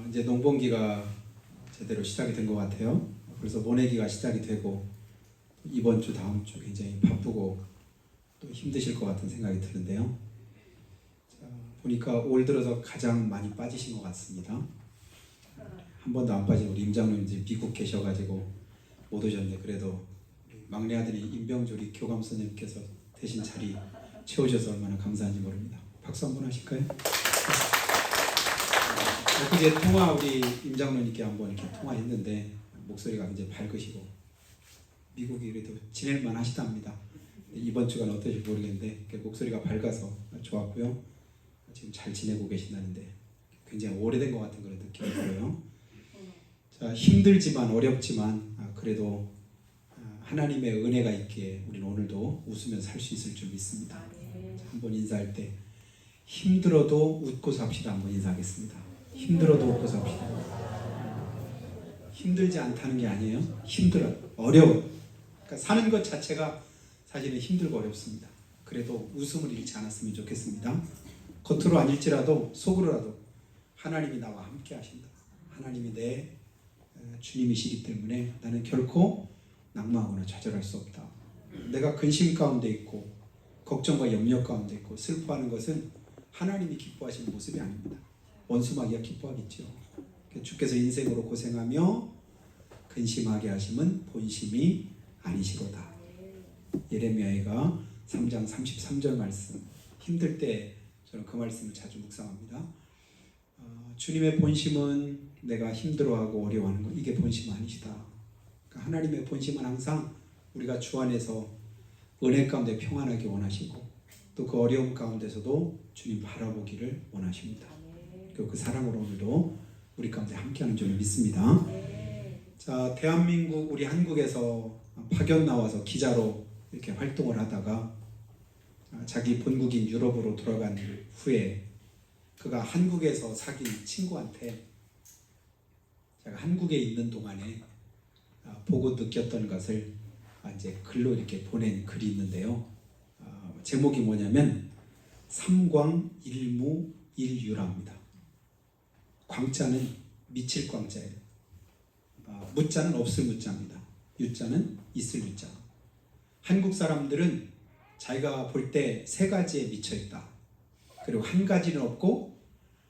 이제 농번기가 제대로 시작이 된 것 같아요. 그래서 모내기가 시작이 되고 이번 주 다음 주 굉장히 바쁘고 또 힘드실 것 같은 생각이 드는데요. 보니까 올 들어서 가장 많이 빠지신 것 같습니다. 한 번도 안 빠진 우리 임 장로님 이제 미국 계셔가지고 못 오셨는데 그래도 막내 아들이 임병조리 교감선생님께서 대신 자리 채우셔서 얼마나 감사한지 모릅니다. 박수 한번 하실까요? 엊그제 통화 우리 임 장로님께 한번 이렇게 통화했는데 목소리가 굉장히 밝으시고 미국이 그래도 지낼만 하시답니다. 이번 주간 어떨지 모르겠는데 목소리가 밝아서 좋았고요. 지금 잘 지내고 계신다는데 굉장히 오래된 것 같은 그런 느낌이 들어요. 자, 힘들지만 어렵지만 그래도 하나님의 은혜가 있기에 우리는 오늘도 웃으며 살 수 있을 줄 믿습니다. 한번 인사할 때 힘들어도 웃고 삽시다 한번 인사하겠습니다. 힘들어도 웃고 삽시다. 힘들지 않다는 게 아니에요. 힘들어요. 어려워요. 그러니까 사는 것 자체가 사실은 힘들고 어렵습니다. 그래도 웃음을 잃지 않았으면 좋겠습니다. 겉으로 아닐지라도 속으로라도 하나님이 나와 함께 하신다. 하나님이 내 주님이시기 때문에 나는 결코 낙망하거나 좌절할 수 없다. 내가 근심 가운데 있고 걱정과 염려 가운데 있고 슬퍼하는 것은 하나님이 기뻐하시는 모습이 아닙니다. 원수마귀가 기뻐하겠죠. 주께서 인생으로 고생하며 근심하게 하심은 본심이 아니시로다. 예레미야가 3장 33절 말씀. 힘들 때 저는 그 말씀을 자주 묵상합니다. 주님의 본심은 내가 힘들어하고 어려워하는 것, 이게 본심 아니시다. 그러니까 하나님의 본심은 항상 우리가 주 안에서 은혜 가운데 평안하기 원하시고 또 그 어려움 가운데서도 주님 바라보기를 원하십니다. 그리고 그 사랑으로 오늘도 우리 가운데 함께하는 줄 믿습니다. 자, 대한민국 우리 한국에서 파견 나와서 기자로 이렇게 활동을 하다가 자기 본국인 유럽으로 돌아간 후에 그가 한국에서 사귄 친구한테 제가 한국에 있는 동안에 보고 느꼈던 것을 이제 글로 이렇게 보낸 글이 있는데요. 제목이 뭐냐면 삼광일무일유라입니다. 광자는 미칠 광자예요. 무자는 없을 무자입니다. 유자는 있을 유자. 한국 사람들은 자기가 볼 때 세 가지에 미쳐 있다. 그리고 한 가지는 없고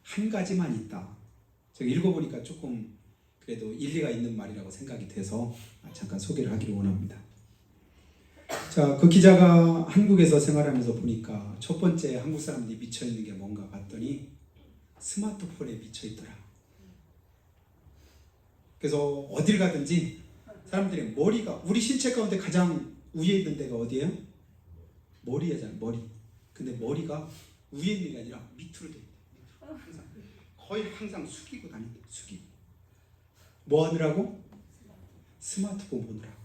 한 가지만 있다. 제가 읽어보니까 조금 그래도 일리가 있는 말이라고 생각이 돼서 잠깐 소개를 하기를 원합니다. 자, 그 기자가 한국에서 생활하면서 보니까 첫 번째 한국 사람들이 미쳐 있는 게 뭔가 봤더니 스마트폰에 미쳐 있더라. 그래서 어딜 가든지 사람들이 머리가 우리 신체 가운데 가장 위에 있는 데가 어디예요? 머리잖아요. 머리. 근데 머리가 위에 있는 게 아니라 밑으로 돼 있대요. 거의 항상 숙이고 다닌대요. 숙이고. 뭐 하느라고? 스마트폰 보느라고.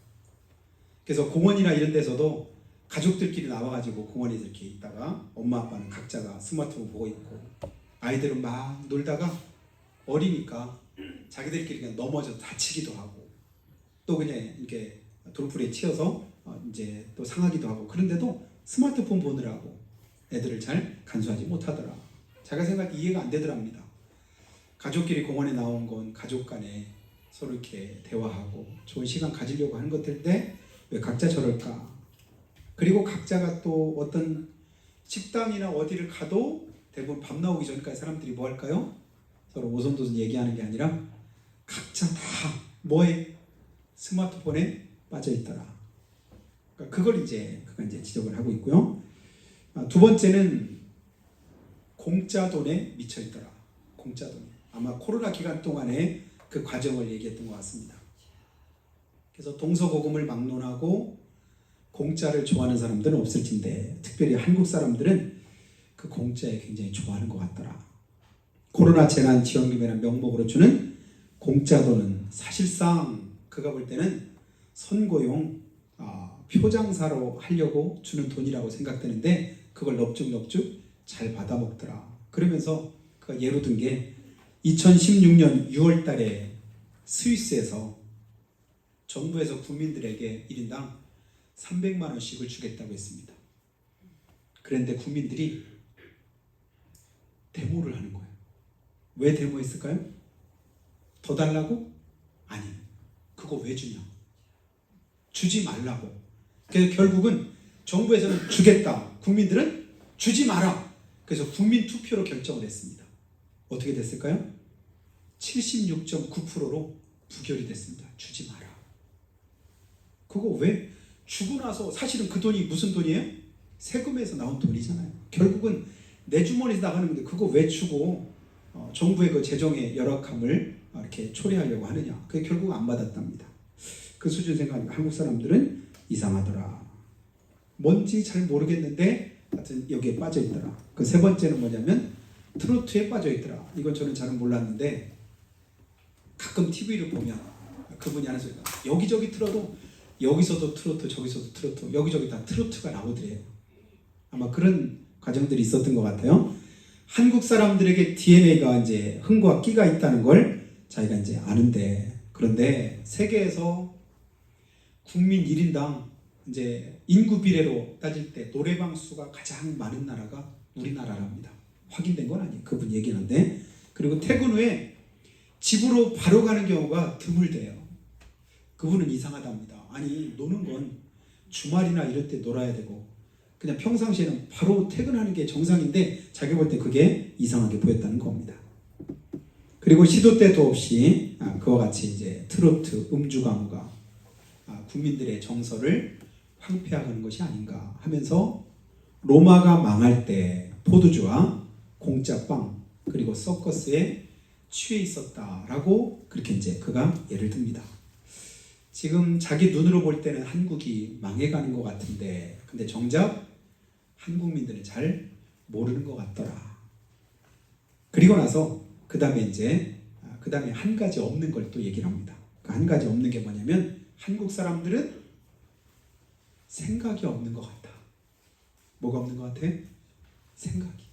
그래서 공원이나 이런 데서도 가족들끼리 나와가지고 공원에 이렇게 있다가 엄마 아빠는 각자가 스마트폰 보고 있고 아이들은 막 놀다가 어리니까 자기들끼리 그냥 넘어져 다치기도 하고 또 그냥 이렇게 돌풀에 치여서 이제 또 상하기도 하고 그런데도 스마트폰 보느라고 애들을 잘 간수하지 못하더라. 자기가 생각 이해가 안 되더랍니다. 가족끼리 공원에 나온 건 가족 간에 서로 이렇게 대화하고 좋은 시간 가지려고 하는 것들인데 왜 각자 저럴까? 그리고 각자가 또 어떤 식당이나 어디를 가도 대부분 밤 나오기 전까지 사람들이 뭐 할까요? 서로 오손도손 얘기하는 게 아니라 각자 다 뭐에? 스마트폰에 빠져 있더라. 그러니까 그걸 이제 지적을 하고 있고요. 두 번째는 공짜 돈에 미쳐 있더라. 공짜 돈. 아마 코로나 기간 동안에 그 과정을 얘기했던 것 같습니다. 그래서 동서고금을 막론하고 공짜를 좋아하는 사람들은 없을진데 특별히 한국 사람들은 그 공짜에 굉장히 좋아하는 것 같더라. 코로나 재난 지원금이라는 명목으로 주는 공짜 돈은 사실상 그가 볼 때는 선거용 표장사로 하려고 주는 돈이라고 생각되는데 그걸 넙죽넙죽 잘 받아먹더라. 그러면서 그가 예로 든 게 2016년 6월 달에 스위스에서 정부에서 국민들에게 1인당 300만 원씩을 주겠다고 했습니다. 그런데 국민들이 데모를 하는 거예요. 왜 데모했을까요? 더 달라고? 아니. 그거 왜 주냐? 주지 말라고. 그래서 결국은 정부에서는 주겠다. 국민들은 주지 마라. 그래서 국민 투표로 결정을 했습니다. 어떻게 됐을까요? 76.9%로 부결이 됐습니다. 주지 마라. 그거 왜? 주고 나서 사실은 그 돈이 무슨 돈이에요? 세금에서 나온 돈이잖아요. 결국은 내 주머니에서 나가는 건데 그거 왜 주고 정부의 그 재정의 열악함을 이렇게 초래하려고 하느냐. 그게 결국 안 받았답니다. 그 수준 생각하니까 한국 사람들은 이상하더라. 뭔지 잘 모르겠는데 하여튼 여기에 빠져있더라. 그 세 번째는 뭐냐면 트로트에 빠져있더라. 이건 저는 잘 몰랐는데 가끔 TV를 보면 그분이 하는 소리가 여기저기 틀어도 여기서도 트로트 저기서도 트로트 여기저기 다 트로트가 나오더래요. 아마 그런 과정들이 있었던 것 같아요. 한국 사람들에게 DNA가 이제 흥과 끼가 있다는 걸 자기가 이제 아는데 그런데 세계에서 국민 1인당 이제 인구 비례로 따질 때 노래방 수가 가장 많은 나라가 우리나라랍니다. 확인된 건 아니에요. 그분 얘기하는데 그리고 퇴근 후에 집으로 바로 가는 경우가 드물대요. 그분은 이상하답니다. 아니 노는 건 주말이나 이럴 때 놀아야 되고 그냥 평상시에는 바로 퇴근하는 게 정상인데 자기 볼 때 그게 이상하게 보였다는 겁니다. 그리고 시도 때도 없이 그와 같이 이제 트로트 음주 가무가 국민들의 정서를 황폐화하는 것이 아닌가 하면서 로마가 망할 때 포도주와 공짜 빵 그리고 서커스에 취해 있었다라고 그렇게 이제 그가 예를 듭니다. 지금 자기 눈으로 볼 때는 한국이 망해가는 것 같은데 근데 정작 한국민들은 잘 모르는 것 같더라. 그리고 나서 그 다음에 한 가지 없는 걸 또 얘기를 합니다. 그 한 가지 없는 게 뭐냐면 한국 사람들은 생각이 없는 것 같다. 뭐가 없는 것 같아? 생각이.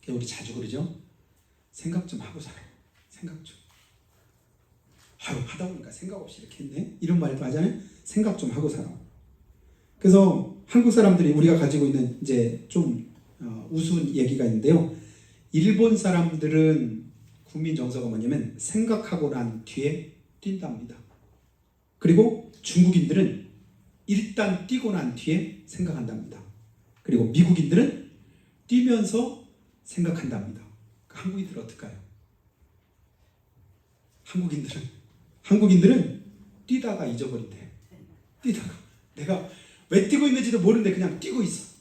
우리 자주 그러죠? 생각 좀 하고 살아. 생각 좀. 아유 하다 보니까 생각 없이 이렇게 했네. 이런 말도 하잖아요. 생각 좀 하고 살아. 그래서 한국 사람들이 우리가 가지고 있는 이제 좀 우스운 얘기가 있는데요. 일본 사람들은 국민 정서가 뭐냐면 생각하고 난 뒤에 뛴답니다. 그리고 중국인들은 일단 뛰고 난 뒤에 생각한답니다. 그리고 미국인들은 뛰면서 생각한답니다. 한국인들은 어떨까요? 한국인들은 뛰다가 잊어버린대. 뛰다가 내가 왜 뛰고 있는지도 모르는데 그냥 뛰고 있어.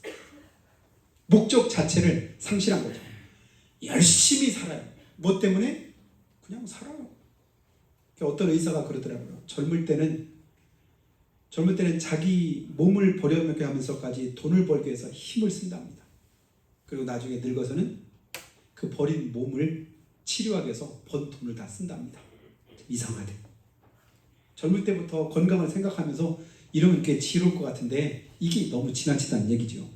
목적 자체를 상실한 거죠. 열심히 살아요. 뭐 때문에? 그냥 살아요. 어떤 의사가 그러더라고요. 젊을 때는 자기 몸을 버려먹게 하면서까지 돈을 벌기 위해서 힘을 쓴답니다. 그리고 나중에 늙어서는 그 버린 몸을 치료하기 위해서 번 돈을 다 쓴답니다. 이상하대. 젊을 때부터 건강을 생각하면서 이러면 꽤 지루할 것 같은데 이게 너무 지나치다는 얘기죠.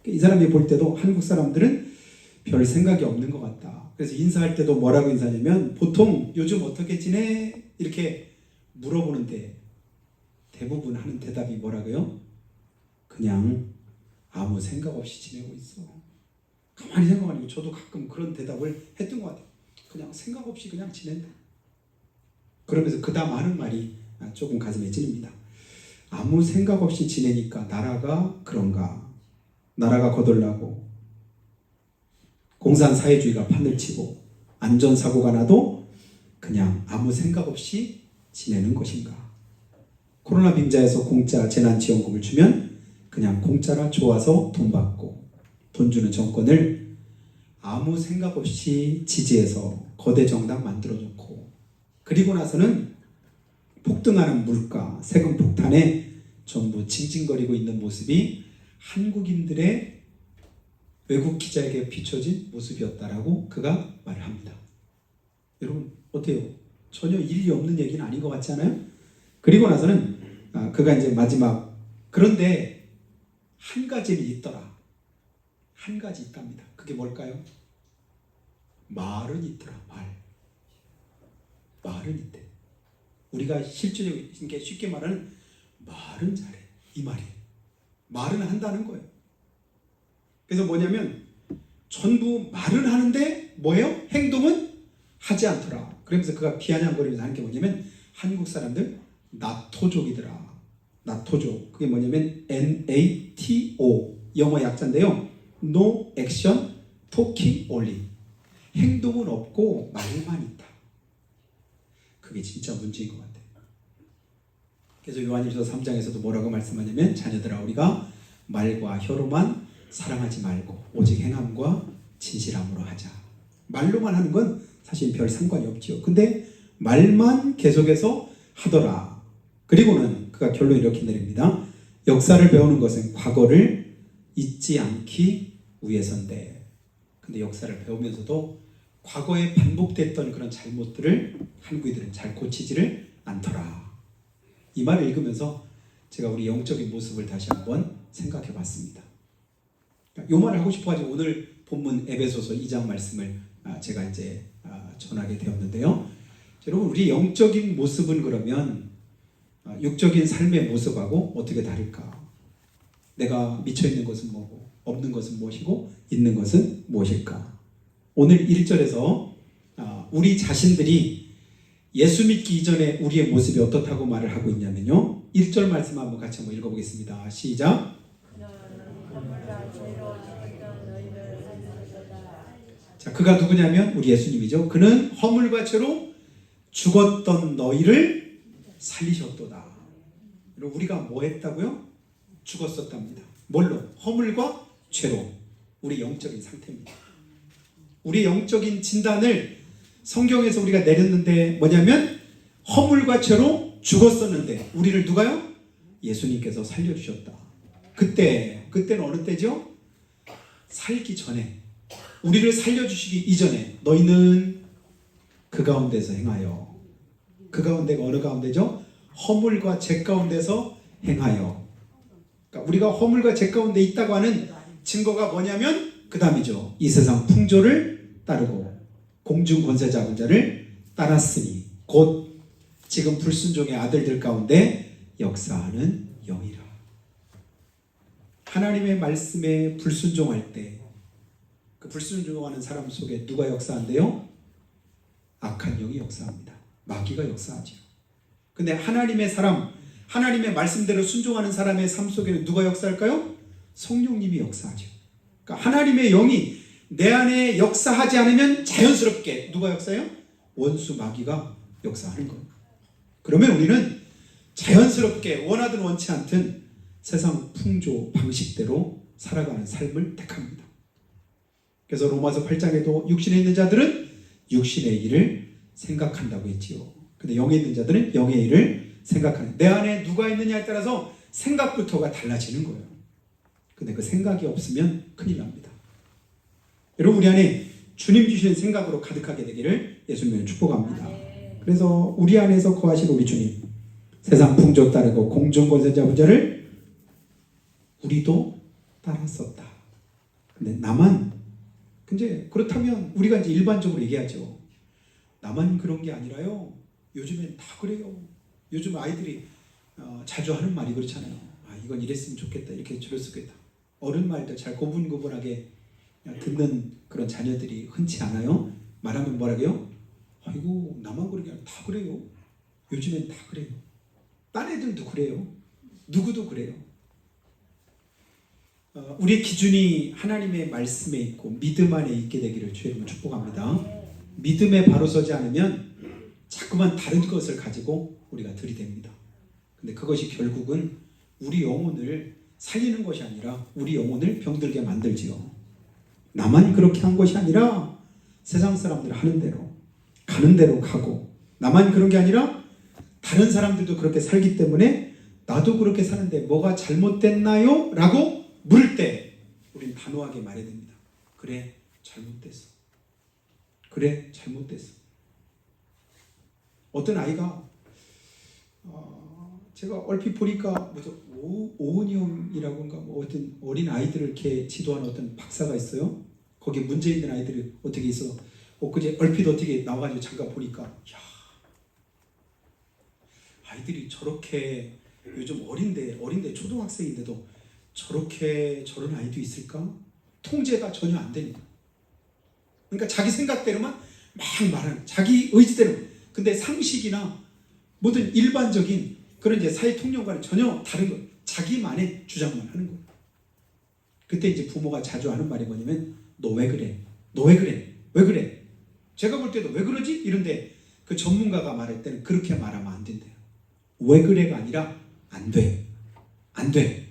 이 사람이 볼 때도 한국 사람들은 별 생각이 없는 것 같다. 그래서 인사할 때도 뭐라고 인사하냐면 보통 요즘 어떻게 지내? 이렇게 물어보는데 대부분 하는 대답이 뭐라고요? 그냥 아무 생각 없이 지내고 있어. 가만히 생각하니까 저도 가끔 그런 대답을 했던 것 같아요. 그냥 생각 없이 그냥 지낸다. 그러면서 그 다음 하는 말이 조금 가슴에 찔립니다. 아무 생각 없이 지내니까 나라가 그런가. 나라가 거덜나고 공산사회주의가 판을 치고 안전사고가 나도 그냥 아무 생각 없이 지내는 것인가. 코로나 빙자에서 공짜 재난지원금을 주면 그냥 공짜라 좋아서 돈 받고 돈 주는 정권을 아무 생각 없이 지지해서 거대 정당 만들어놓고 그리고 나서는 폭등하는 물가, 세금 폭탄에 전부 징징거리고 있는 모습이 한국인들의 외국 기자에게 비춰진 모습이었다라고 그가 말을 합니다. 여러분 어때요? 전혀 일리 없는 얘기는 아닌 것 같지 않아요? 그리고 나서는 그가 이제 마지막 그런데 한 가지는 있더라. 한 가지 있답니다. 그게 뭘까요? 말은 있더라. 말은 있대. 우리가 실질적인 게 쉽게 말하는 말은 잘해. 이 말이에요. 말은 한다는 거예요. 그래서 뭐냐면 전부 말은 하는데 뭐예요? 행동은 하지 않더라. 그러면서 그가 비아냥거리면서 하는 게 뭐냐면 한국 사람들 나토족이더라. 나토족. 그게 뭐냐면 NATO 영어 약자인데요. No action, talking only. 행동은 없고 말만 있다. 그게 진짜 문제인 것 같아요. 그래서 요한일서 3장에서도 뭐라고 말씀하냐면 자녀들아 우리가 말과 혀로만 사랑하지 말고 오직 행함과 진실함으로 하자. 말로만 하는 건 사실 별 상관이 없지요. 근데 말만 계속해서 하더라. 그리고는 그가 결론 이렇게 내립니다. 역사를 배우는 것은 과거를 잊지 않기 위해서인데, 근데 역사를 배우면서도 과거에 반복됐던 그런 잘못들을 한국인들은 잘 고치지를 않더라. 이 말을 읽으면서 제가 우리 영적인 모습을 다시 한번 생각해 봤습니다. 이 말을 하고 싶어가지고 오늘 본문 에베소서 2장 말씀을 제가 이제 전하게 되었는데요. 여러분, 우리 영적인 모습은 그러면 육적인 삶의 모습하고 어떻게 다를까? 내가 미쳐있는 것은 뭐고 없는 것은 무엇이고 있는 것은 무엇일까? 오늘 1절에서 우리 자신들이 예수 믿기 이전에 우리의 모습이 어떻다고 말을 하고 있냐면요. 1절 말씀 한번 같이 한번 읽어보겠습니다. 시작. 자, 그가 누구냐면 우리 예수님이죠. 그는 허물과 죄로 죽었던 너희를 살리셨도다. 우리가 뭐 했다고요? 죽었었답니다. 뭘로? 허물과 죄로. 우리 영적인 상태입니다. 우리 영적인 진단을 성경에서 우리가 내렸는데 뭐냐면 허물과 죄로 죽었었는데 우리를 누가요? 예수님께서 살려주셨다. 그때는 어느 때죠? 살기 전에, 우리를 살려주시기 이전에 너희는 그 가운데서 행하여, 그 가운데가 어느 가운데죠? 허물과 죄 가운데서 행하여. 그러니까 우리가 허물과 죄 가운데 있다고 하는 증거가 뭐냐면 그 다음이죠. 이 세상 풍조를 따르고 공중 권세 잡은 자를 따랐으니 곧 지금 불순종의 아들들 가운데 역사하는 영이라. 하나님의 말씀에 불순종할 때 그 불순종하는 사람 속에 누가 역사한대요? 악한 영이 역사합니다. 마귀가 역사하죠. 근데 하나님의 사람, 하나님의 말씀대로 순종하는 사람의 삶 속에는 누가 역사할까요? 성령님이 역사하죠. 그러니까 하나님의 영이 내 안에 역사하지 않으면 자연스럽게 누가 역사해요? 원수 마귀가 역사하는 거예요. 그러면 우리는 자연스럽게 원하든 원치 않든 세상 풍조 방식대로 살아가는 삶을 택합니다. 그래서 로마서 8장에도 육신에 있는 자들은 육신의 일을 생각한다고 했지요. 근데 영에 있는 자들은 영의 일을 생각하는, 내 안에 누가 있느냐에 따라서 생각부터가 달라지는 거예요. 근데 그 생각이 없으면 큰일 납니다. 여러분, 우리 안에 주님 주시는 생각으로 가득하게 되기를 예수님을 축복합니다. 그래서 우리 안에서 거하신 우리 주님, 세상 풍조 따르고 공중 권세 잡은 자를 우리도 따랐었다. 근데 나만, 근데 그렇다면 우리가 이제 일반적으로 얘기하죠. 나만 그런 게 아니라요. 요즘엔 다 그래요. 요즘 아이들이 자주 하는 말이 그렇잖아요. 이건 이랬으면 좋겠다, 이렇게 저랬으면 좋겠다. 어른 말도 잘 고분고분하게 듣는 그런 자녀들이 흔치 않아요. 말하면 뭐라고요? 아이고, 나만 그런 게 아니라 다 그래요. 요즘엔 다 그래요. 딴 애들도 그래요. 누구도 그래요. 우리의 기준이 하나님의 말씀에 있고 믿음 안에 있게 되기를 주의 이름으로 축복합니다. 믿음에 바로 서지 않으면 자꾸만 다른 것을 가지고 우리가 들이댑니다. 근데 그것이 결국은 우리 영혼을 살리는 것이 아니라 우리 영혼을 병들게 만들지요. 나만 그렇게 한 것이 아니라 세상 사람들 하는 대로, 가는 대로 가고, 나만 그런 게 아니라 다른 사람들도 그렇게 살기 때문에 나도 그렇게 사는데 뭐가 잘못됐나요? 라고 물을 때 우린 단호하게 말해야 됩니다. 그래, 잘못됐어. 그래, 잘못됐어. 어떤 아이가 제가 얼핏 보니까 무슨 오은영이라고인가 뭐 어떤 어린 아이들을 이렇게 지도하는 어떤 박사가 있어요. 거기 문제 있는 아이들이 어떻게 있어. 그제 얼핏 어떻게 나와가지고 잠깐 보니까, 야, 아이들이 저렇게 요즘 어린데 초등학생인데도 저렇게 저런 아이도 있을까? 통제가 전혀 안 됩니다. 그러니까 자기 생각대로만 막 말하는 자기 의지대로. 근데 상식이나 모든 일반적인 그런 이제 사회 통념과는 전혀 다른 거예요. 자기만의 주장만 하는 거예요. 그때 이제 부모가 자주 하는 말이 뭐냐면 너 왜 그래? 너 왜 그래? 왜 그래? 제가 볼 때도 왜 그러지? 이런데 그 전문가가 말할 때는 그렇게 말하면 안 된대요. 왜 그래가 아니라 안 돼. 안 돼.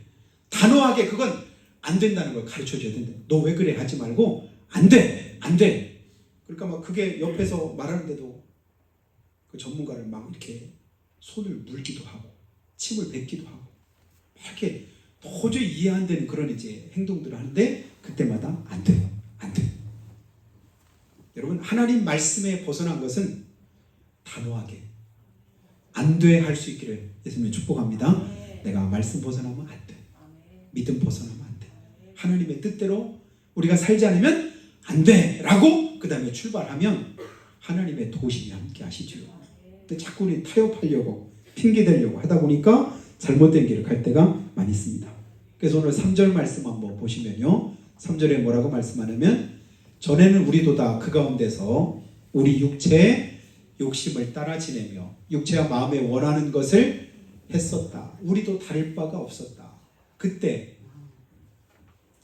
단호하게 그건 안 된다는 걸 가르쳐 줘야 된대. 너 왜 그래 하지 말고 안 돼. 안 돼. 그러니까 막 그게 옆에서 말하는데도 그 전문가를 막 이렇게 손을 물기도 하고 침을 뱉기도 하고 막 이렇게 도저히 이해 안 되는 그런 이제 행동들을 하는데 그때마다 안 돼요. 안 돼. 여러분 하나님 말씀에 벗어난 것은 단호하게 안 돼 할 수 있기를 예수님이 축복합니다. 내가 말씀 벗어나면 안 돼. 믿음 벗어나면 안 돼. 하나님의 뜻대로 우리가 살지 않으면 안 돼 라고 그 다음에 출발하면 하나님의 도우심이 함께 하시죠. 근데 자꾸 우리 타협하려고 핑계대려고 하다 보니까 잘못된 길을 갈 때가 많이 있습니다. 그래서 오늘 3절 말씀 한번 보시면요. 3절에 뭐라고 말씀하냐면 전에는 우리도 다 그 가운데서 우리 육체의 욕심을 따라 지내며 육체와 마음에 원하는 것을 했었다. 우리도 다를 바가 없었다.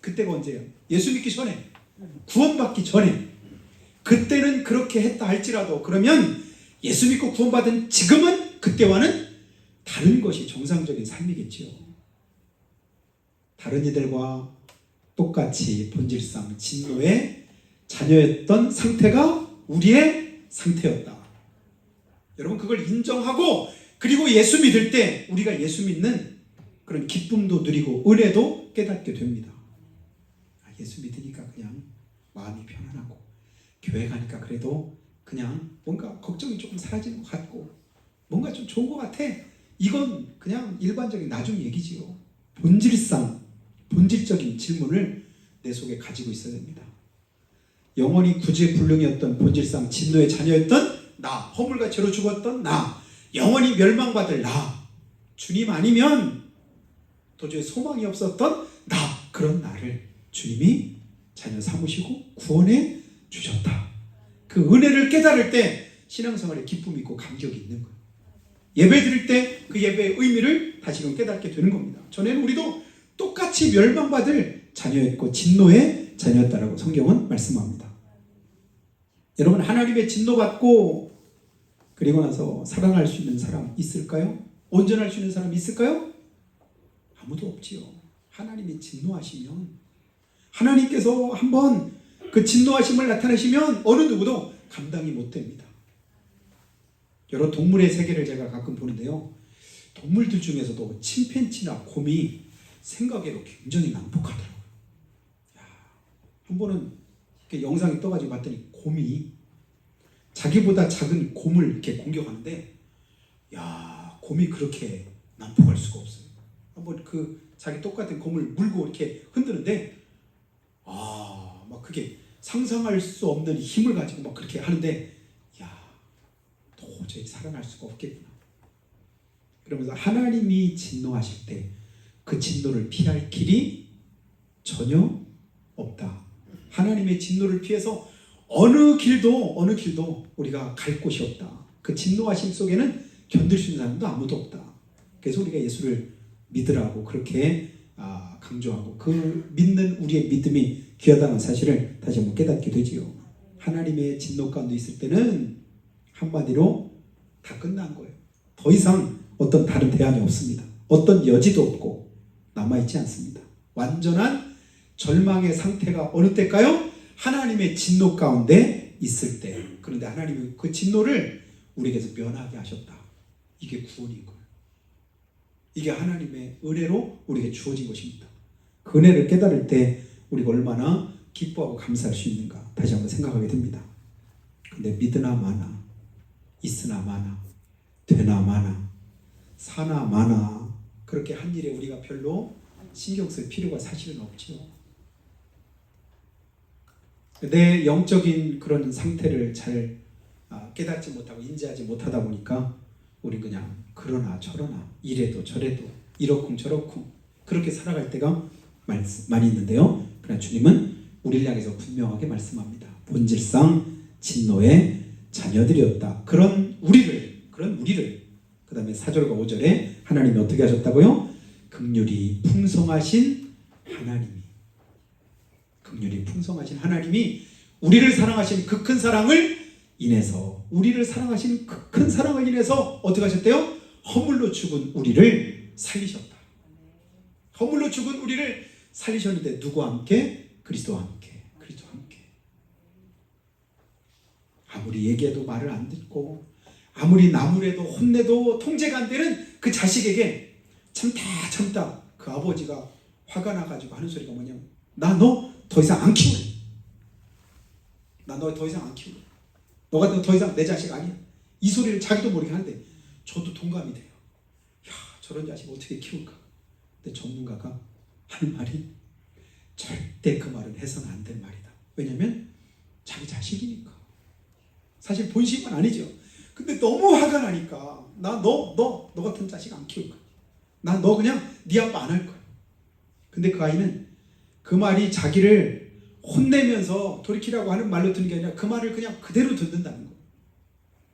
그때가 언제예요? 예수 믿기 전에, 구원받기 전에. 그때는 그렇게 했다 할지라도 그러면 예수 믿고 구원받은 지금은 그때와는 다른 것이 정상적인 삶이겠지요. 다른 이들과 똑같이 본질상 진노의 자녀였던 상태가 우리의 상태였다. 여러분 그걸 인정하고 그리고 예수 믿을 때 우리가 예수 믿는 그런 기쁨도 누리고 은혜도 깨닫게 됩니다. 예수 믿으니까 그냥 마음이 편안하고 교회 가니까 그래도 그냥 뭔가 걱정이 조금 사라지는 것 같고 뭔가 좀 좋은 것 같아. 이건 그냥 일반적인 나중 얘기지요. 본질적인 질문을 내 속에 가지고 있어야 됩니다. 영원히 구제불능이었던 본질상 진노의 자녀였던 나, 허물과 죄로 죽었던 나, 영원히 멸망받을 나, 주님 아니면 도저히 소망이 없었던 나, 그런 나를 주님이 자녀 삼으시고 구원해 주셨다. 그 은혜를 깨달을 때 신앙생활에 기쁨이 있고 감격이 있는 거예요. 예배 드릴 때 그 예배의 의미를 다시금 깨닫게 되는 겁니다. 전에는 우리도 똑같이 멸망받을 자녀였고 진노의 자녀였다라고 성경은 말씀합니다. 여러분 하나님의 진노받고 그리고 나서 살아날 수 있는 사람 있을까요? 온전할 수 있는 사람 있을까요? 아무도 없지요. 하나님이 진노하시면 하나님께서 한번 그 진노하심을 나타내시면 어느 누구도 감당이 못 됩니다. 여러 동물의 세계를 제가 가끔 보는데요. 동물들 중에서도 침팬지나 곰이 생각외로 굉장히 난폭하더라고요. 한 번은 이렇게 영상이 떠가지고 봤더니 곰이 자기보다 작은 곰을 이렇게 공격하는데 곰이 그렇게 난폭할 수가 없어요. 한번 그 자기 똑같은 곰을 물고 이렇게 흔드는데 막 그게 상상할 수 없는 힘을 가지고 막 그렇게 하는데 도저히 살아날 수가 없겠구나. 그러면서 하나님이 진노하실 때 그 진노를 피할 길이 전혀 없다. 하나님의 진노를 피해서 어느 길도 우리가 갈 곳이 없다. 그 진노하심 속에는 견딜 수 있는 사람도 아무도 없다. 그래서 우리가 예수를 믿으라고 그렇게 강조하고 그 믿는 우리의 믿음이 귀하다는 사실을 다시 한번 깨닫게 되지요. 하나님의 진노 가운데 있을 때는 한마디로 다 끝난 거예요. 더 이상 어떤 다른 대안이 없습니다. 어떤 여지도 없고 남아있지 않습니다. 완전한 절망의 상태가 어느 때일까요? 하나님의 진노 가운데 있을 때. 그런데 하나님이 그 진노를 우리에게서 면하게 하셨다. 이게 구원인 거예요. 이게 하나님의 은혜로 우리에게 주어진 것입니다. 그 은혜를 깨달을 때 우리가 얼마나 기뻐하고 감사할 수 있는가 다시 한번 생각하게 됩니다. 근데 믿으나 마나, 있으나 마나, 되나 마나, 사나 마나 그렇게 한 일에 우리가 별로 신경 쓸 필요가 사실은 없지요. 내 영적인 그런 상태를 잘 깨닫지 못하고 인지하지 못하다 보니까 우리 그냥 그러나 저러나 이래도 저래도 이러쿵 저러쿵 그렇게 살아갈 때가 많이 있는데요. 그러나 주님은 우리를 향해서 분명하게 말씀합니다. 본질상 진노의 자녀들이었다. 그런 우리를 그 다음에 4절과 5절에 하나님이 어떻게 하셨다고요? 긍휼이 풍성하신 하나님이 우리를 사랑하신 그 큰 사랑을 인해서 어떻게 하셨대요? 허물로 죽은 우리를 살리셨다. 허물로 죽은 우리를 살리셨는데 누구와 함께? 그리스도와 함께. 아무리 얘기해도 말을 안 듣고 아무리 나무래도 혼내도 통제가 안 되는 그 자식에게 참다 그 아버지가 화가 나가지고 하는 소리가 뭐냐면 나 너 더 이상 안 키울래. 너가 더 이상 내 자식 아니야. 이 소리를 자기도 모르게 하는데 저도 동감이 돼요. 야, 저런 자식 어떻게 키울까? 근데 전문가가 하는 말이 절대 그 말은 해서는 안 될 말이다. 왜냐면 자기 자식이니까. 사실 본심은 아니죠. 근데 너무 화가 나니까 나 너 같은 자식 안 키울 거야. 나 너 그냥 네 아빠 안 할 거야. 근데 그 아이는 그 말이 자기를 혼내면서 돌이키라고 하는 말로 듣는 게 아니라 그 말을 그냥 그대로 듣는다는 거예요.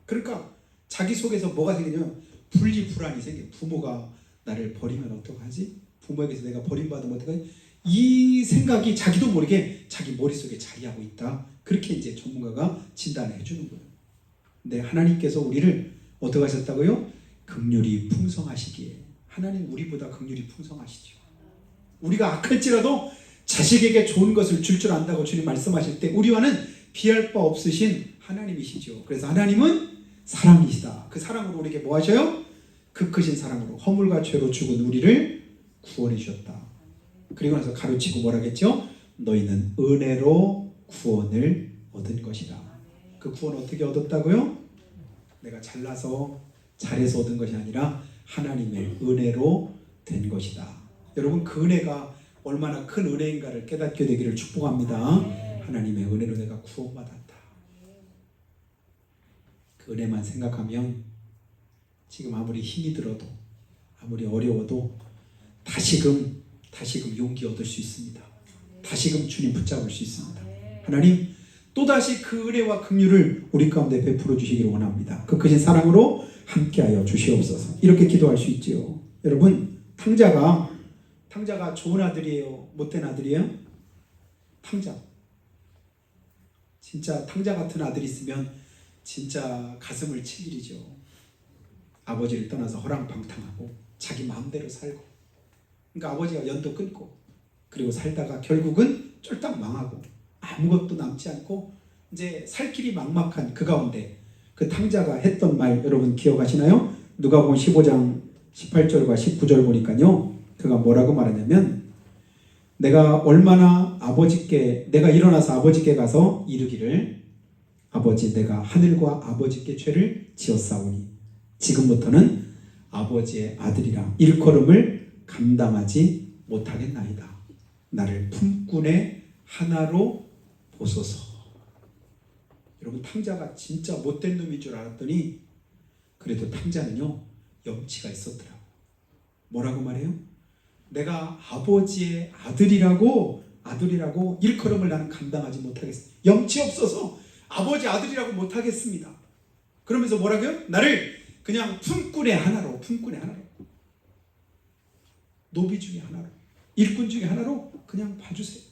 그러니까 자기 속에서 뭐가 생기냐면 분리불안이 생겨요. 부모가 나를 버리면 어떡하지? 부모에게서 내가 버림받으면 어떡하지? 이 생각이 자기도 모르게 자기 머릿속에 자리하고 있다. 그렇게 이제 전문가가 진단을 해주는 거예요. 근데 하나님께서 우리를 어떻게 하셨다고요? 긍휼이 풍성하시기에. 하나님 우리보다 긍휼이 풍성하시죠. 우리가 악할지라도 자식에게 좋은 것을 줄 안다고 주님 말씀하실 때 우리와는 비할 바 없으신 하나님이시죠. 그래서 하나님은 사랑이시다. 그 사랑으로 우리에게 뭐 하셔요? 그 크신 사랑으로 허물과 죄로 죽은 우리를 구원해 주셨다. 그리고 나서 가르치고 뭐라겠죠? 너희는 은혜로 구원을 얻은 것이다. 그 구원 어떻게 얻었다고요? 내가 잘나서 잘해서 얻은 것이 아니라 하나님의 은혜로 된 것이다. 여러분 그 은혜가 얼마나 큰 은혜인가를 깨닫게 되기를 축복합니다. 하나님의 은혜로 내가 구원받았다. 그 은혜만 생각하면 지금 아무리 힘이 들어도 아무리 어려워도 다시금 용기 얻을 수 있습니다. 다시금 주님 붙잡을 수 있습니다. 하나님 또다시 그 은혜와 긍휼을 우리 가운데 베풀어 주시기를 원합니다. 그 크신 사랑으로 함께하여 주시옵소서. 이렇게 기도할 수 있지요. 여러분 탕자가 좋은 아들이에요? 못된 아들이에요? 탕자. 진짜 탕자 같은 아들이 있으면 진짜 가슴을 칠 일이죠. 아버지를 떠나서 허랑방탕하고 자기 마음대로 살고 그러니까 아버지가 연도 끊고 그리고 살다가 결국은 쫄딱 망하고 아무것도 남지 않고 이제 살 길이 막막한 그 가운데 그 탕자가 했던 말 여러분 기억하시나요? 누가복음 15장 18절과 19절 보니까요. 그가 뭐라고 말하냐면 내가 일어나서 아버지께 가서 이르기를 아버지 내가 하늘과 아버지께 죄를 지었사오니 지금부터는 아버지의 아들이라 일컬음을 감당하지 못하겠나이다. 나를 품꾼의 하나로 보소서. 여러분 탕자가 진짜 못된 놈인 줄 알았더니 그래도 탕자는요 염치가 있었더라고. 뭐라고 말해요? 내가 아버지의 아들이라고 일컬음을 나는 감당하지 못하겠습니다. 염치 없어서 아버지 아들이라고 못하겠습니다. 그러면서 뭐라고요? 나를 그냥 품꾼의 하나로 노비 중에 하나로 일꾼 중에 하나로 그냥 봐주세요.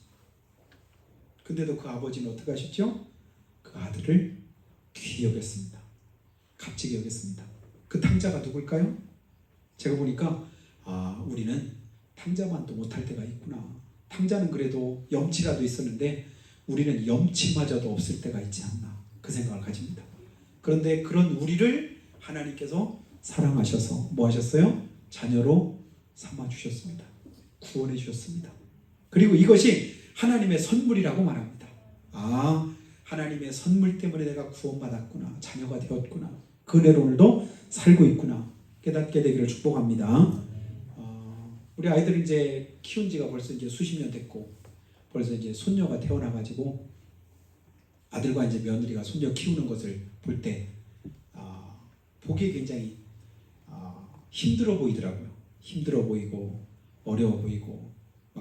근데도 그 아버지는 어떻게 하셨죠? 그 아들을 귀히 여겼습니다. 값지게 여겼습니다. 그 탕자가 누굴까요? 제가 보니까 우리는 탕자만도 못할 때가 있구나. 탕자는 그래도 염치라도 있었는데 우리는 염치마저도 없을 때가 있지 않나 그 생각을 가집니다. 그런데 그런 우리를 하나님께서 사랑하셔서 뭐 하셨어요? 자녀로 삼아주셨습니다. 구원해 주셨습니다. 그리고 이것이 하나님의 선물이라고 말합니다. 하나님의 선물 때문에 내가 구원받았구나. 자녀가 되었구나. 그 은혜로 오늘도 살고 있구나. 깨닫게 되기를 축복합니다. 우리 아이들 이제 키운 지가 벌써 이제 수십 년 됐고 벌써 이제 손녀가 태어나가지고 아들과 이제 며느리가 손녀 키우는 것을 볼 때 보기에 굉장히 힘들어 보이더라고요. 힘들어 보이고 어려워 보이고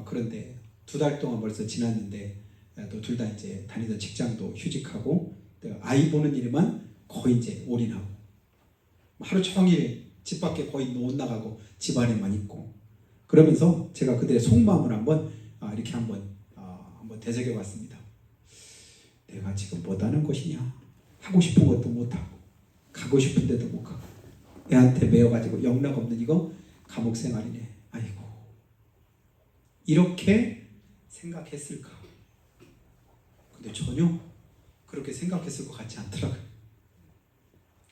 그런데 2달 동안 벌써 지났는데 또 둘 다 이제 다니던 직장도 휴직하고 아이 보는 일에만 거의 이제 올인하고 하루 종일 집 밖에 거의 못 나가고 집 안에만 있고 그러면서 제가 그들의 속마음을 한번 이렇게 한번 되새겨 봤습니다. 내가 지금 못하는 것이냐? 하고 싶은 것도 못하고 가고 싶은 데도 못 가고 애한테 매여가지고 영락 없는 이거 감옥 생활이네. 아이고 이렇게 생각했을까? 근데 전혀 그렇게 생각했을 것 같지 않더라고요.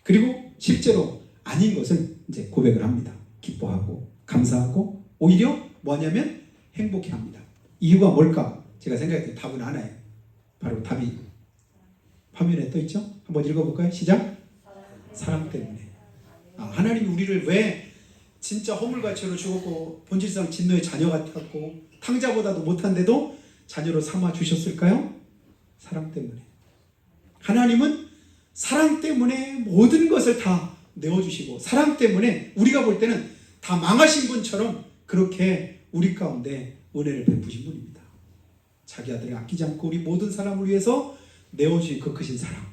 그리고 실제로 아닌 것을 이제 고백을 합니다. 기뻐하고 감사하고 오히려 뭐냐면 행복해합니다. 이유가 뭘까? 제가 생각했더니 답은 하나예요. 바로 답이 화면에 떠 있죠? 한번 읽어볼까요? 시작. 사랑 때문에. 하나님이 우리를 왜 진짜 허물과처로 죽었고 본질상 진노의 자녀 같았고 탕자보다도 못한데도 자녀로 삼아 주셨을까요? 사랑 때문에. 하나님은 사랑 때문에 모든 것을 다 내어주시고 사랑 때문에 우리가 볼 때는 다 망하신 분처럼 그렇게 우리 가운데 은혜를 베푸신 분입니다. 자기 아들을 아끼지 않고 우리 모든 사람을 위해서 내어주신 그 크신 사랑.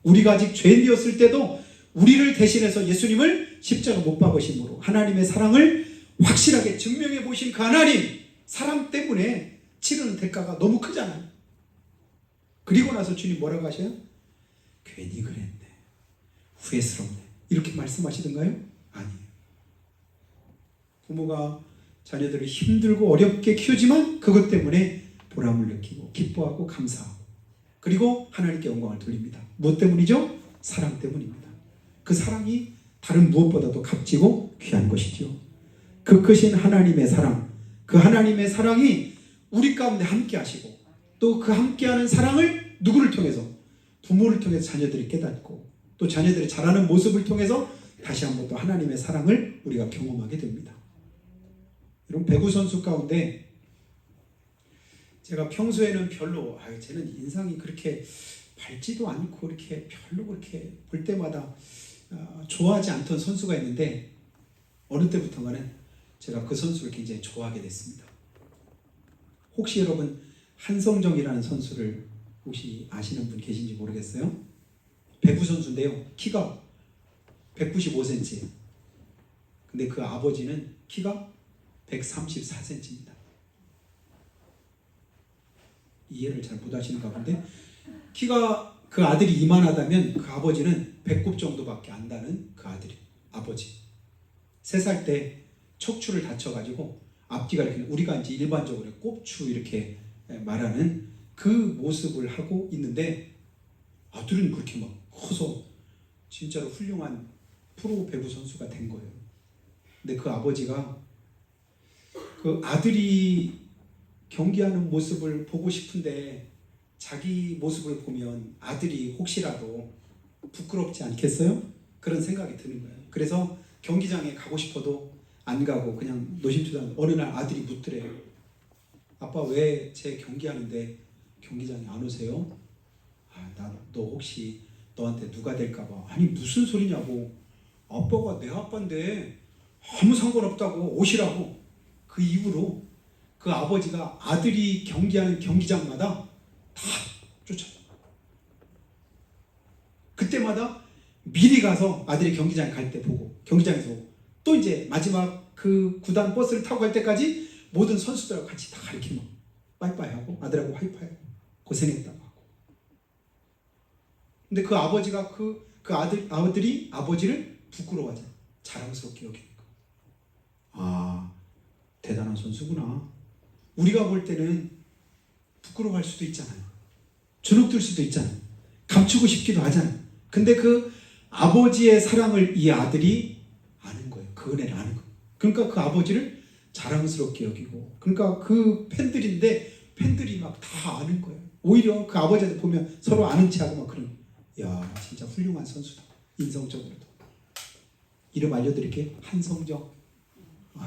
우리가 아직 죄인이었을 때도 우리를 대신해서 예수님을 십자가 못 박으심으로 하나님의 사랑을 확실하게 증명해 보신 그 하나님 사랑 때문에 치르는 대가가 너무 크잖아요. 그리고 나서 주님 뭐라고 하셔요? 괜히 그랬네. 후회스럽네. 이렇게 말씀하시던가요? 아니에요. 부모가 자녀들을 힘들고 어렵게 키우지만 그것 때문에 보람을 느끼고 기뻐하고 감사하고 그리고 하나님께 영광을 돌립니다. 무엇 때문이죠? 사랑 때문입니다. 그 사랑이 다른 무엇보다도 값지고 귀한 것이죠. 그 크신 하나님의 사랑, 그 하나님의 사랑이 우리 가운데 함께 하시고 또 그 함께하는 사랑을 누구를 통해서? 부모를 통해서 자녀들이 깨닫고 또 자녀들이 자라는 모습을 통해서 다시 한번 또 하나님의 사랑을 우리가 경험하게 됩니다. 여러분 배구 선수 가운데 제가 평소에는 별로 쟤는 인상이 그렇게 밝지도 않고 이렇게 별로 그렇게 볼 때마다 좋아하지 않던 선수가 있는데 어느 때부터가는 제가 그 선수를 굉장히 좋아하게 됐습니다. 혹시 여러분 한성정이라는 선수를 혹시 아시는 분 계신지 모르겠어요? 배구 선수인데요. 키가 195cm예요. 근데 그 아버지는 키가 134cm입니다. 이해를 잘 못하시는가 본데 키가 그 아들이 이만하다면 그 아버지는 배꼽 정도밖에 안 다는 그 아버지 3살 때 척추를 다쳐가지고 앞뒤가 이렇게 우리가 이제 일반적으로 꼽추 이렇게 말하는 그 모습을 하고 있는데 아들은 그렇게 막 커서 진짜로 훌륭한 프로 배구 선수가 된 거예요. 근데 그 아버지가 그 아들이 경기하는 모습을 보고 싶은데 자기 모습을 보면 아들이 혹시라도 부끄럽지 않겠어요? 그런 생각이 드는 거예요. 그래서 경기장에 가고 싶어도 안 가고 그냥 노심초사하는 어느 날 아들이 묻더래요. 아빠 왜 제 경기하는데 경기장에 안 오세요? 너 혹시 너한테 누가 될까 봐. 아니 무슨 소리냐고. 아빠가 내 아빠인데 아무 상관없다고 오시라고. 그 이후로 그 아버지가 아들이 경기하는 경기장마다 다 쫓아요. 그때마다 미리 가서 아들이 경기장에 갈 때 보고 경기장에서 보고 또 이제 마지막 그 구단 버스를 타고 갈 때까지 모든 선수들하고 같이 다 이렇게 막 빠이빠이하고 아들하고 하이파이하고 고생했다고 하고. 근데 그 아버지가 그 아들이 아버지를 부끄러워하잖아. 자랑스럽게 여기니까. 대단한 선수구나. 우리가 볼 때는 부끄러워할 수도 있잖아요. 주눅들 수도 있잖아요. 감추고 싶기도 하잖아요. 근데 그 아버지의 사랑을 이 아들이 아는 거예요. 그 은혜를 아는 거예요. 그러니까 그 아버지를 자랑스럽게 여기고 그러니까 그 팬들이 막 다 아는 거예요. 오히려 그 아버지한테 보면 서로 아는 체하고 막 그런 야 진짜 훌륭한 선수다. 인성적으로도. 이름 알려드릴게요. 한성정.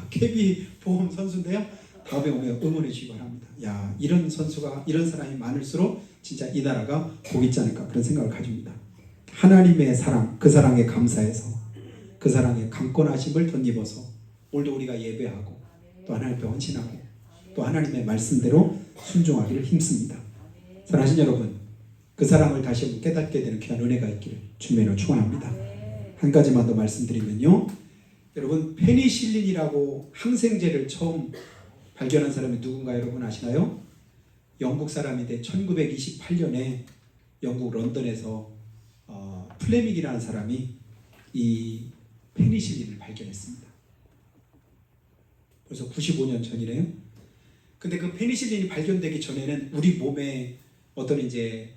KB 보험 선수인데요. 다음에 오면 응원해 주시기 바랍니다. 야 이런 선수가 이런 사람이 많을수록 진짜 이 나라가 복 있지 않을까 그런 생각을 가집니다. 하나님의 사랑 그 사랑에 감사해서 그 사랑에 강권하심을 덧입어서 오늘도 우리가 예배하고 또 하나님 앞에 헌신하고 또 하나님의 말씀대로 순종하기를 힘씁니다. 사랑하신 여러분 그 사랑을 다시 한번 깨닫게 되는 귀한 은혜가 있기를 주님으로 축원합니다. 한 가지만 더 말씀드리면요, 여러분 페니실린이라고 항생제를 처음 발견한 사람이 누군가 여러분 아시나요? 영국 사람인데 1928년에 영국 런던에서 플레밍이라는 사람이 이 페니실린을 발견했습니다. 벌써 95년 전이래요. 근데 그 페니실린이 발견되기 전에는 우리 몸에 어떤 이제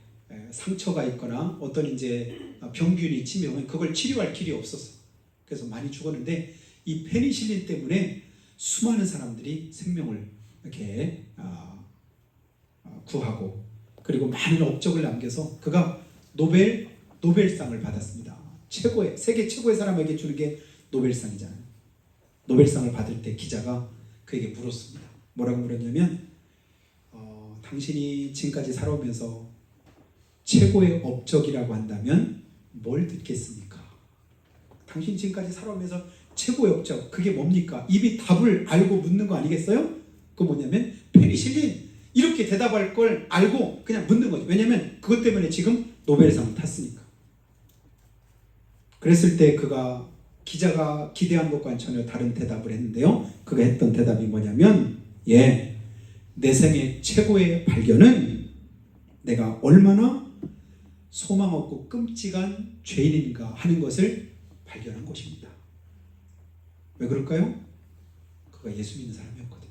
상처가 있거나 어떤 이제 병균이 침입하면 그걸 치료할 길이 없었어. 그래서 많이 죽었는데 이 페니실린 때문에 수많은 사람들이 생명을 이렇게 구하고 그리고 많은 업적을 남겨서 그가 노벨상을 받았습니다. 최고의 세계 최고의 사람에게 주는 게 노벨상이잖아요. 노벨상을 받을 때 기자가 그에게 물었습니다. 뭐라고 물었냐면 당신이 지금까지 살아오면서 최고의 업적이라고 한다면 뭘 듣겠습니까? 당신 지금까지 살아오면서 최고의 업적 그게 뭡니까? 입이 답을 알고 묻는 거 아니겠어요? 그거 뭐냐면 페니실린 이렇게 대답할 걸 알고 그냥 묻는 거죠. 왜냐면 그것 때문에 지금 노벨상을 탔으니까. 그랬을 때 기자가 기대한 것과는 전혀 다른 대답을 했는데요. 그가 했던 대답이 뭐냐면 내 생애 최고의 발견은 내가 얼마나 소망 없고 끔찍한 죄인인가 하는 것을 발견한 것입니다. 왜 그럴까요? 그가 예수 믿는 사람이었거든요.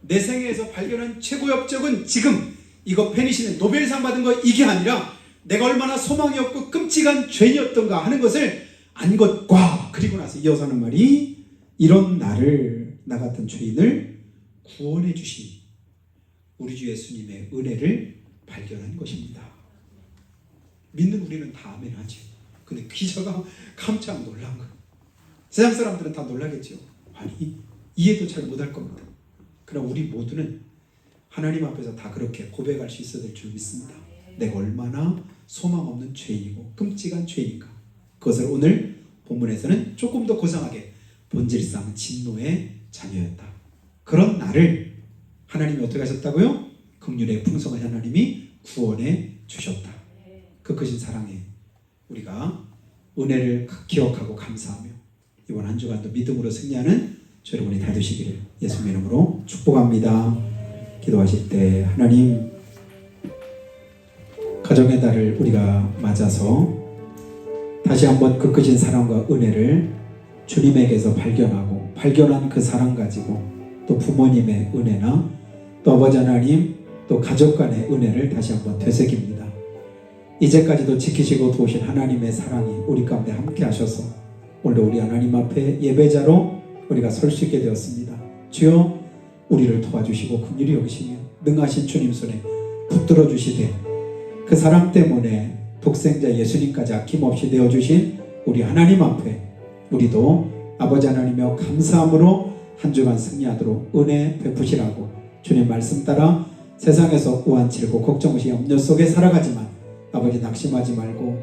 내 생애에서 발견한 최고의 업적은 지금 이거 페니실린 노벨상 받은 거 이게 아니라 내가 얼마나 소망이 없고 끔찍한 죄인이었던가 하는 것을 안 것과 그리고 나서 이어서 하는 말이 이런 나 같은 죄인을 구원해 주신 우리 주 예수님의 은혜를 발견한 것입니다. 믿는 우리는 다 아멘 하죠. 근데 기자가 깜짝 놀란 거예요. 세상 사람들은 다 놀라겠죠. 아니 이해도 잘 못할 겁니다. 그러나 우리 모두는 하나님 앞에서 다 그렇게 고백할 수 있어야 될 줄 믿습니다. 내가 얼마나 소망 없는 죄인이고 끔찍한 죄인인가. 그것을 오늘 본문에서는 조금 더 고상하게 본질상 진노의 자녀였다. 그런 나를 하나님이 어떻게 하셨다고요? 긍휼의 풍성한 하나님이 구원해 주셨다. 그 크신 사랑에 우리가 은혜를 기억하고 감사하며 이번 한 주간도 믿음으로 승리하는 저 여러분이 다 되시기를 예수님의 이름으로 축복합니다. 기도하실 때 하나님 가정의 달을 우리가 맞아서 다시 한번 그 크신 사랑과 은혜를 주님에게서 발견한 그 사랑 가지고 또 부모님의 은혜나 또 아버지 하나님 또 가족 간의 은혜를 다시 한번 되새깁니다. 이제까지도 지키시고 도우신 하나님의 사랑이 우리 가운데 함께 하셔서 오늘도 우리 하나님 앞에 예배자로 우리가 설 수 있게 되었습니다. 주여 우리를 도와주시고 긍휼히 여기시며 능하신 주님 손에 붙들어 주시되 그 사랑 때문에 독생자 예수님까지 아낌없이 내어주신 우리 하나님 앞에 우리도 아버지 하나님여 감사함으로 한 주간 승리하도록 은혜 베푸시라고 주님 말씀 따라 세상에서 우한칠고 걱정 없이 염려 속에 살아가지만 아버지 낙심하지 말고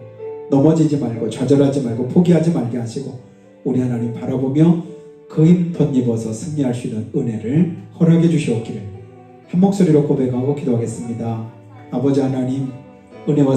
넘어지지 말고 좌절하지 말고 포기하지 말게 하시고 우리 하나님 바라보며 그 힘 덧입어서 승리할 수 있는 은혜를 허락해 주시옵기를 한 목소리로 고백하고 기도하겠습니다. 아버지 하나님 은혜와